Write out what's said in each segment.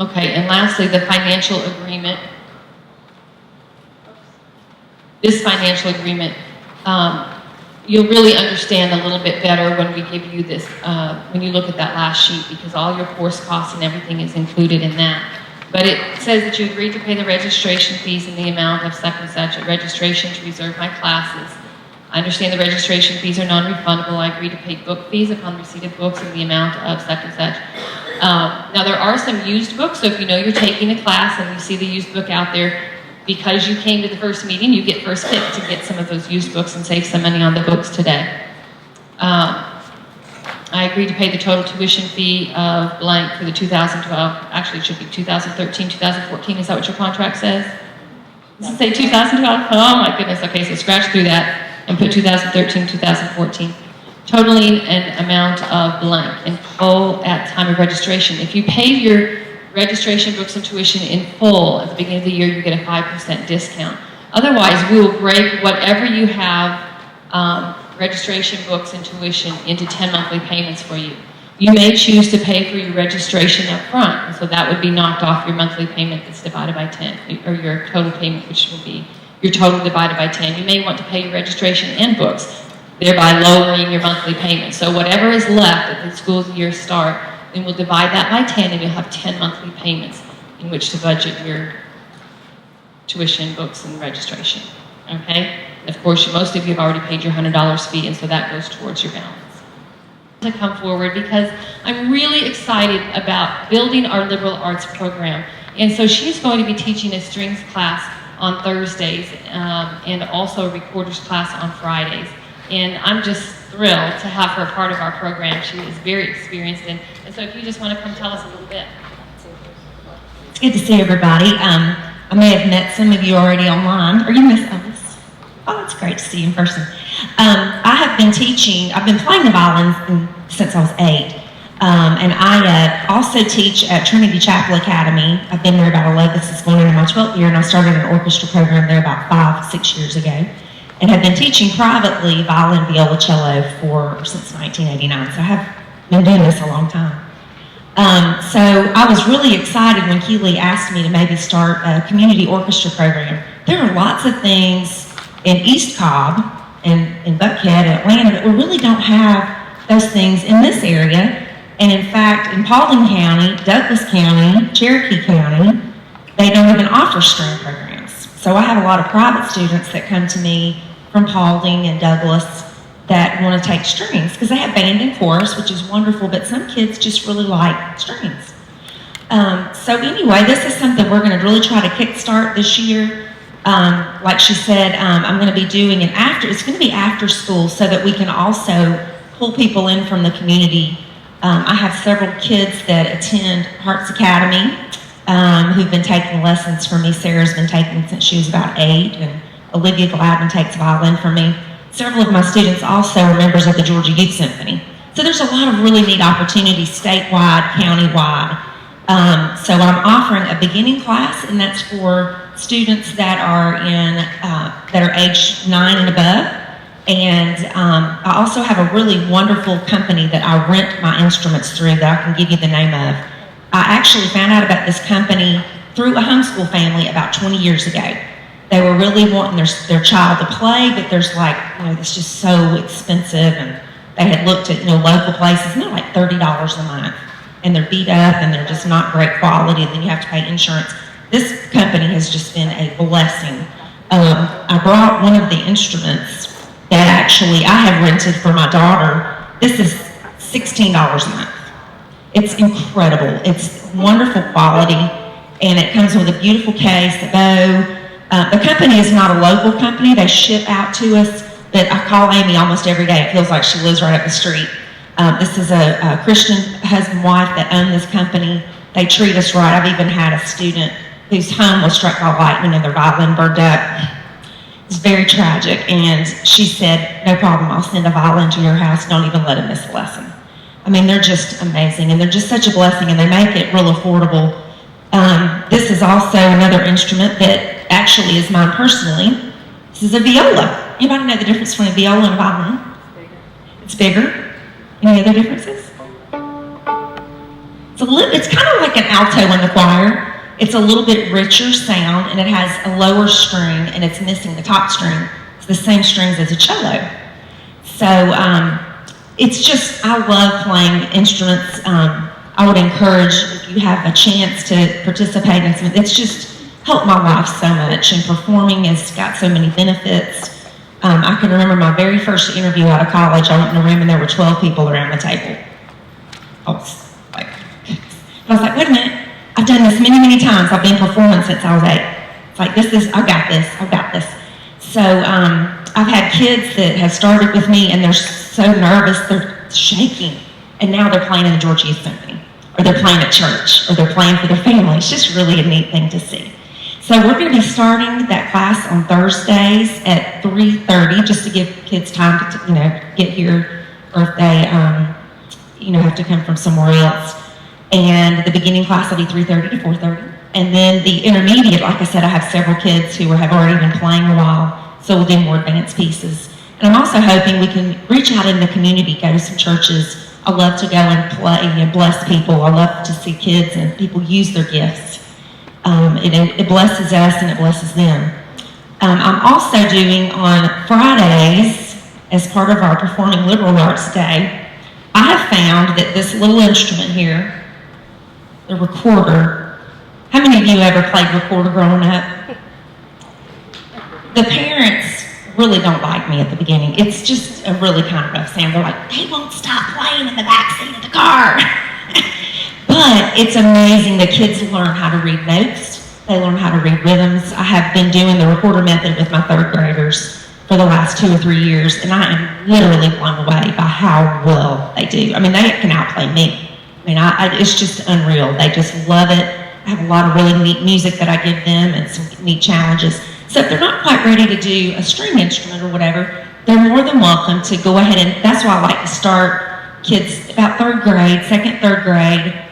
Okay, and lastly, the financial agreement. This financial agreement, you'll really understand a little bit better when we give you this, when you look at that last sheet, because all your course costs and everything is included in that. But it says that you agree to pay the registration fees in the amount of such and such, a registration to reserve my classes. I understand the registration fees are non-refundable. I agree to pay book fees upon receipt of books in the amount of such and such. Now there are some used books, so if you know you're taking a class and you see the used book out there, because you came to the first meeting, you get first pick to get some of those used books and save some money on the books today. I agree to pay the total tuition fee of blank for the 2012, actually it should be 2013, 2014, is that what your contract says? Does it say 2012? Oh my goodness, okay, so scratch through that and put 2013, 2014. Totaling an amount of blank in full at time of registration. If you pay your registration, books, and tuition in full at the beginning of the year, you get a 5% discount. Otherwise, we will break whatever you have, registration, books, and tuition into 10 monthly payments for you. You may choose to pay for your registration up front, and so that would be knocked off your monthly payment that's divided by 10, or your total payment, which will be your total divided by 10. You may want to pay your registration and books, thereby lowering your monthly payment. So whatever is left at the school year start, then we'll divide that by 10 and you'll have 10 monthly payments in which to budget your tuition, books, and registration, okay? And of course, most of you have already paid your $100 fee, and so that goes towards your balance. To come forward because I'm really excited about building our liberal arts program. And so she's going to be teaching a strings class on Thursdays and also a recorders class on Fridays. And I'm just thrilled to have her part of our program. She is very experienced, and so if you just want to come tell us a little bit. It's good to see everybody. I may have met some of you already online. Are you Miss Ellis? Oh, it's great to see you in person. I have been teaching, I've been playing the violin since I was 8. And I also teach at Trinity Chapel Academy. I've been there about 11, this is going into my 12th year, and I started an orchestra program there about 5-6 years ago. And have been teaching privately violin, viola, cello since 1989. So I have been doing this a long time. So I was really excited when Keeley asked me to maybe start a community orchestra program. There are lots of things in East Cobb and in Buckhead and Atlanta that we really don't have those things in this area. And in fact, in Paulding County, Douglas County, Cherokee County, they don't even offer string programs. So I have a lot of private students that come to me from Paulding and Douglas that want to take strings because they have band and chorus, which is wonderful, but some kids just really like strings. So anyway, this is something we're going to really try to kickstart this year. Like she said, I'm going to be doing it's going to be after school so that we can also pull people in from the community. I have several kids that attend Hearts Academy who've been taking lessons from me. Sarah's been taking since she was about 8, and Olivia Gladden takes violin from me. Several of my students also are members of the Georgia Youth Symphony. So there's a lot of really neat opportunities statewide, countywide. So I'm offering a beginning class, and that's for students that are age 9 and above. And I also have a really wonderful company that I rent my instruments through that I can give you the name of. I actually found out about this company through a homeschool family about 20 years ago. They were really wanting their child to play, but there's it's just so expensive, and they had looked at local places, and they're like $30 a month, and they're beat up, and they're just not great quality, and then you have to pay insurance. This company has just been a blessing. I brought one of the instruments that actually I have rented for my daughter. This is $16 a month. It's incredible. It's wonderful quality, and it comes with a beautiful case, a bow. The company is not a local company. They ship out to us, but I call Amy almost every day. It feels like she lives right up the street. This is a Christian husband and wife that own this company. They treat us right. I've even had a student whose home was struck by lightning and their violin burned up. It's very tragic, and she said, no problem, I'll send a violin to your house. Don't even let him miss a lesson. I mean, they're just amazing, and they're just such a blessing, and they make it real affordable. This is also another instrument that actually is mine personally. This is a viola. Anybody know the difference between a viola and a violin? It's bigger. Any other differences? It's kind of like an alto in the choir. It's a little bit richer sound, and it has a lower string, and it's missing the top string. It's the same strings as a cello. So it's just, I love playing instruments. I would encourage, if you have a chance to participate in some, it's just helped my life so much, and performing has got so many benefits. I can remember my very first interview out of college. I went in a room and there were 12 people around the table. I was like, wait a minute, I've done this many, many times. I've been performing since I was 8. It's like, I got this. So I've had kids that have started with me and they're so nervous, they're shaking. And now they're playing in the Georgia Youth Symphony, or they're playing at church, or they're playing for their family. It's just really a neat thing to see. So we're going to be starting that class on Thursdays at 3:30, just to give kids time to, get here, or if they, have to come from somewhere else. And the beginning class will be 3:30 to 4:30. And then the intermediate, like I said, I have several kids who have already been playing a while, so we'll do more advanced pieces. And I'm also hoping we can reach out in the community, go to some churches. I love to go and play and bless people. I love to see kids and people use their gifts. It blesses us and it blesses them. I'm also doing on Fridays, as part of our Performing Liberal Arts Day, I have found that this little instrument here, the recorder, how many of you ever played recorder growing up? The parents really don't like me at the beginning. It's just a really kind of rough sound. They're like, they won't stop playing in the back seat of the car. But it's amazing. The kids learn how to read notes. They learn how to read rhythms. I have been doing the recorder method with my 3rd graders for the last 2 or 3 years, and I am literally blown away by how well they do. I mean, they can outplay me. I mean, it's just unreal. They just love it. I have a lot of really neat music that I give them and some neat challenges. So if they're not quite ready to do a string instrument or whatever, they're more than welcome to go ahead, and that's why I like to start kids about 3rd grade, 2nd, 3rd grade,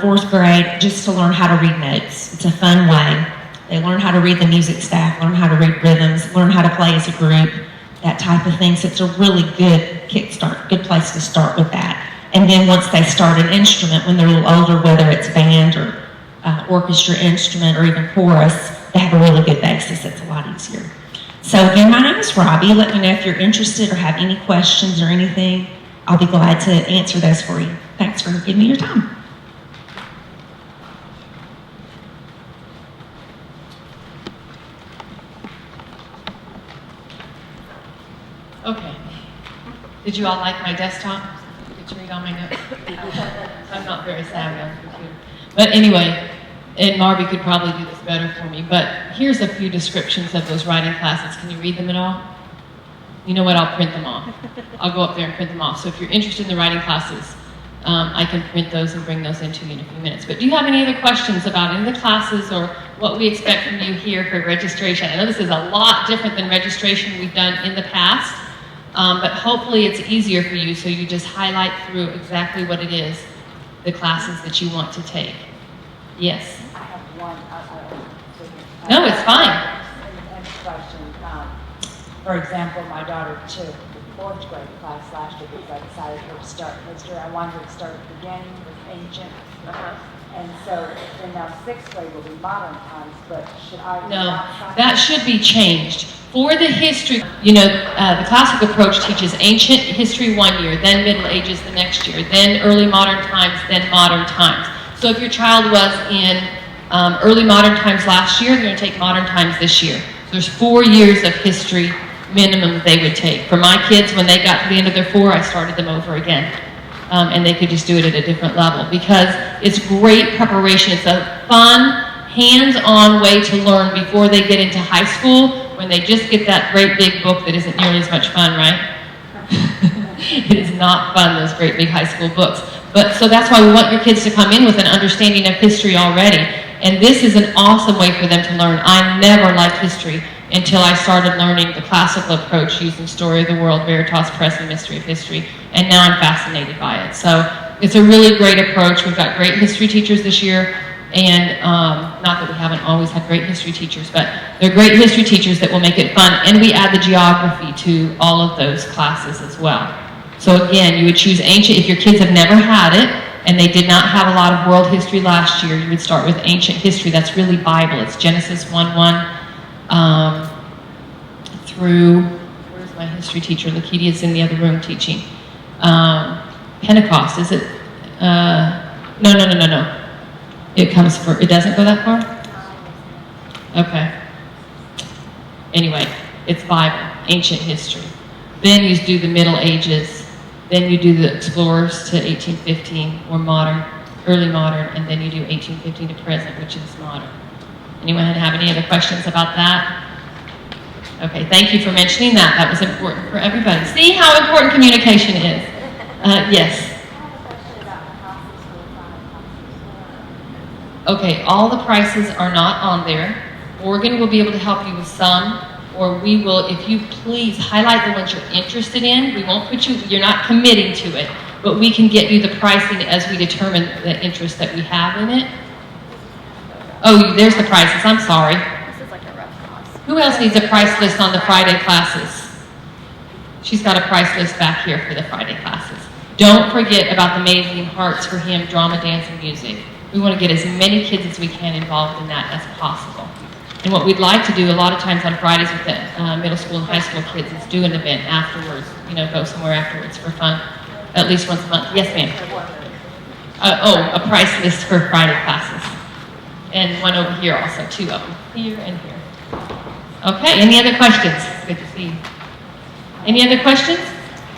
4th grade, just to learn how to read notes. It's a fun way. They learn how to read the music staff, learn how to read rhythms, learn how to play as a group, that type of thing. So it's a really good kickstart, good place to start with that. And then once they start an instrument, when they're a little older, whether it's band or orchestra instrument or even chorus, they have a really good basis. It's a lot easier. So again, my name is Robbie. Let me know if you're interested or have any questions or anything. I'll be glad to answer those for you. Thanks for giving me your time. Okay. Did you all like my desktop? Did you read all my notes? I'm not very savvy on the computer. But anyway, and Marby could probably do this better for me, but here's a few descriptions of those writing classes. Can you read them at all? You know what, I'll print them off. I'll go up there and print them off. So if you're interested in the writing classes, I can print those and bring those into you in a few minutes. But do you have any other questions about any of the classes or what we expect from you here for registration? I know this is a lot different than registration we've done in the past, but hopefully it's easier for you, so you just highlight through exactly what it is, the classes that you want to take. Yes? I have one. No, it's fine. And question. For example, my daughter took the 4th grade class last year because I decided her to start history. I wanted her to start at the beginning with ancient. And so then now 6th grade will be modern times, but should I No, not that should be changed. For the history, the classic approach teaches ancient history 1 year, then Middle Ages the next year, then early modern times, then modern times. So if your child was in early modern times last year, they're going to take modern times this year. So there's 4 years of history minimum they would take. For my kids, when they got to the end of their 4, I started them over again. And they could just do it at a different level because it's great preparation. It's a fun, hands-on way to learn before they get into high school when they just get that great big book that isn't nearly as much fun, right? It is not fun, those great big high school books. But so that's why we want your kids to come in with an understanding of history already. And this is an awesome way for them to learn. I never liked history until I started learning the classical approach using Story of the World, Veritas Press, and Mystery of History. And now I'm fascinated by it. So it's a really great approach. We've got great history teachers this year. And not that we haven't always had great history teachers, but they're great history teachers that will make it fun. And we add the geography to all of those classes as well. So again, you would choose ancient. If your kids have never had it, And they did not have a lot of world history last year. You would start with ancient history. That's really Bible. It's Genesis 1:1 through, where's my history teacher? Lakitia's in the other room teaching. Pentecost, is it? No. It doesn't go that far? Okay. Anyway, it's Bible, ancient history. Then you do the Middle Ages. Then you do the explorers to 1815, or modern, early modern, and then you do 1815 to present, which is modern. Anyone have any other questions about that? Okay, thank you for mentioning that. That was important for everybody. See how important communication is. Yes. Okay, all the prices are not on there. Morgan will be able to help you with some, or we will, if you please highlight the ones you're interested in. We won't put you, you're not committing to it, but we can get you the pricing as we determine the interest that we have in it. Oh, there's the prices, I'm sorry. This is like a rough cost. Who else needs a price list on the Friday classes? She's got a price list back here for the Friday classes. Don't forget about the Amazing Hearts for Him, drama, dance, and music. We want to get as many kids as we can involved in that as possible. And what we'd like to do a lot of times on Fridays with the middle school and high school kids is do an event afterwards, go somewhere afterwards for fun, at least once a month. Yes, ma'am. A price list for Friday classes. And one over here also, 2 of them, here and here. Okay, any other questions? Good to see you. Any other questions?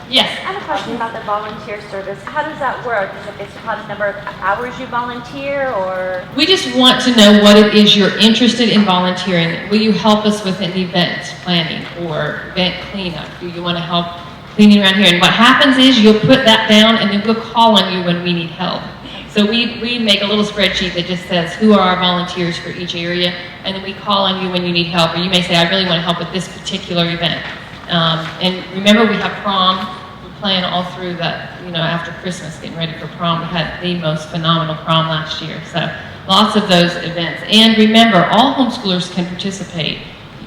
Yes. I have a question about the volunteer service. How does that work? Is it based upon the number of hours you volunteer, or? We just want to know what it is you're interested in volunteering. Will you help us with an event planning or event cleanup? Do you want to help cleaning around here? And what happens is you'll put that down and then we'll call on you when we need help. So we make a little spreadsheet that just says who are our volunteers for each area, and then we call on you when you need help. Or you may say, I really want to help with this particular event. And remember, we have prom. We're playing all through that, after Christmas, getting ready for prom. We had the most phenomenal prom last year. So lots of those events. And remember, all homeschoolers can participate.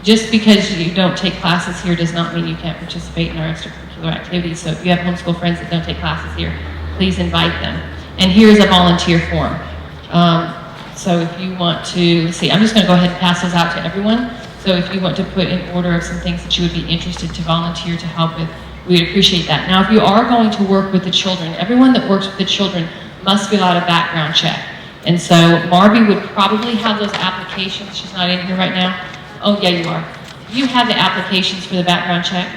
Just because you don't take classes here does not mean you can't participate in our extracurricular activities. So if you have homeschool friends that don't take classes here, please invite them. And here's a volunteer form. So if you want to, let's see, I'm just going to go ahead and pass those out to everyone. So if you want to put in order of some things that you would be interested to volunteer to help with, we'd appreciate that. Now, if you are going to work with the children, everyone that works with the children must fill out a background check. And so Marby would probably have those applications. She's not in here right now. Oh, yeah, you are. Do you have the applications for the background check?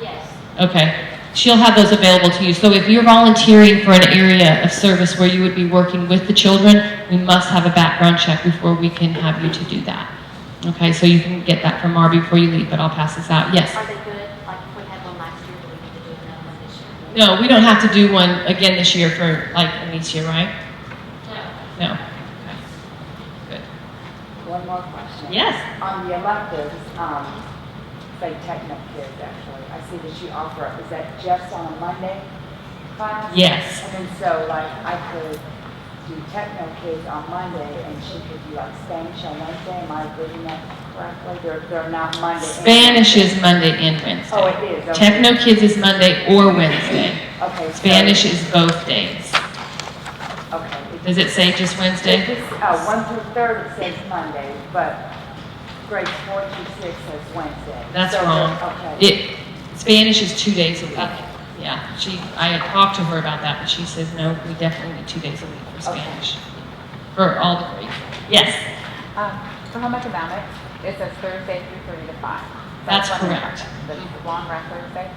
Yes. Okay. She'll have those available to you. So if you're volunteering for an area of service where you would be working with the children, we must have a background check before we can have you to do that. Okay, so you can get that from Marby before you leave, but I'll pass this out. Yes? Are they good? Like if we had one last year, do we need to do another one this year? No, we don't have to do one again this year for like Anicia, right? No. Okay. Good. One more question. Yes. On the electives, say techno kids actually, I see that you offer it. Is that just on a Monday class? Yes. And then so like I could do techno kids on Monday and she could do like Spanish on Wednesday. Am I reading that correctly? They're not Monday. Spanish is Monday and Wednesday. Oh, it is. Okay. Techno Kids is Monday or Wednesday. Okay. Spanish is both days. Okay. Does it say just Wednesday? It just, 1 through 3rd it says Monday, but grades 4 through 6 says Wednesday. That's So wrong. Okay. Spanish is 2 days a week. Yeah, I had talked to her about that, but she says, no, we definitely need 2 days a week for Spanish. For all the grades. Yes, For home economics, it says Thursday through 3 to 5. That's what I'm correct. talking about. The long rec Thursday.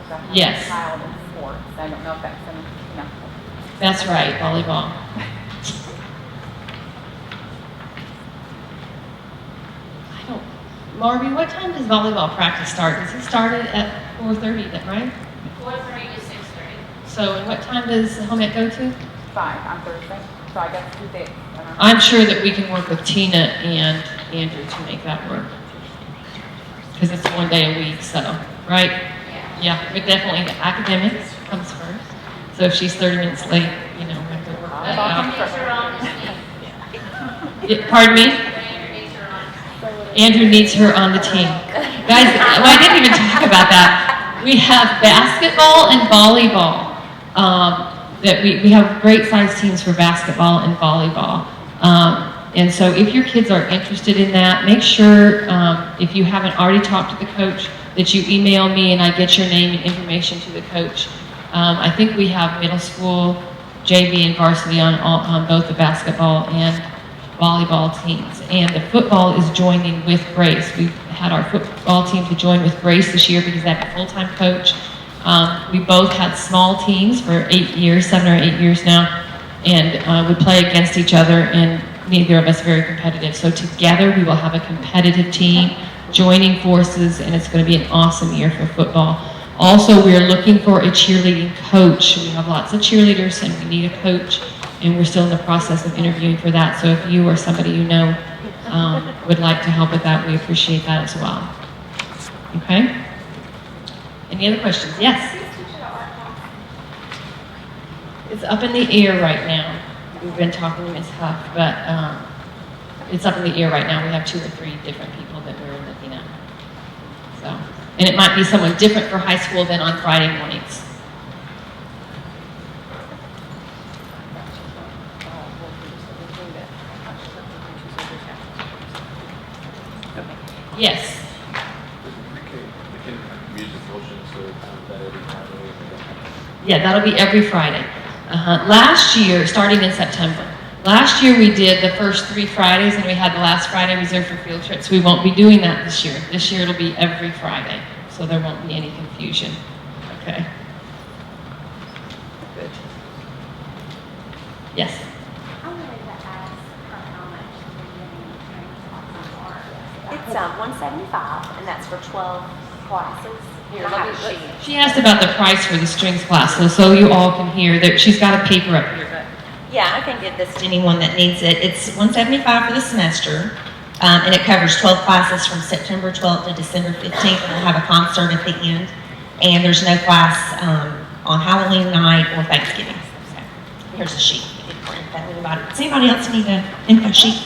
So I have Yes. a child in sports. I don't know if that's in, that's right, volleyball. Marby, what time does volleyball practice start? Does it start at 4:30, right? 4:30 to 6:30. So, and what time does home ec go to? 5 on Thursday. So I guess 2 days. I'm sure that we can work with Tina and Andrew to make that work. Because it's 1 day a week, so, right? Yeah, but definitely the academics comes first. So if she's 30 minutes late, we have to work that out. Pardon me? Andrew needs her on the team. Guys, I didn't even talk about that. We have basketball and volleyball. that we have great size teams for basketball and volleyball. And so if your kids are interested in that, make sure, if you haven't already talked to the coach, that you email me and I get your name and information to the coach. I think we have middle school, JV, and varsity on both the basketball and volleyball teams. And the football is joining with Grace. We've had our football team to join with Grace this year because they have a full-time coach. We both had small teams for 8 years, 7 or 8 years now, and would play against each other, and neither of us very competitive. So together we will have a competitive team joining forces, and it's going to be an awesome year for football. Also, we are looking for a cheerleading coach. We have lots of cheerleaders and we need a coach, and we're still in the process of interviewing for that. So if you or somebody you know would like to help with that, we appreciate that as well. Okay? Any other questions? Yes? It's up in the air right now. We've been talking to Ms. Huff, but it's up in the air right now. We have 2 or 3 different people that we're looking at. So, and it might be someone different for high school than on Friday mornings. Yes. Yeah, that'll be every Friday. Last year, starting in September, last year we did the first 3 Fridays and we had the last Friday reserved for field trips. We won't be doing that this year. This year it'll be every Friday, so there won't be any confusion. Okay. Good. Yes? I wanted to ask her how much the beginning training classes are. It's $175, and that's for 12 classes. Here, I have a sheet. She asked about the price for the strings class, so you all can hear that she's got a paper up here. But Yeah, I can give this to anyone that needs it. It's $175 for the semester, and it covers 12 classes from September 12th to December 15th, and we'll have a concert at the end. And there's no class on Halloween night or Thanksgiving. So here's a sheet. You can print that. Does anybody else need an info sheet?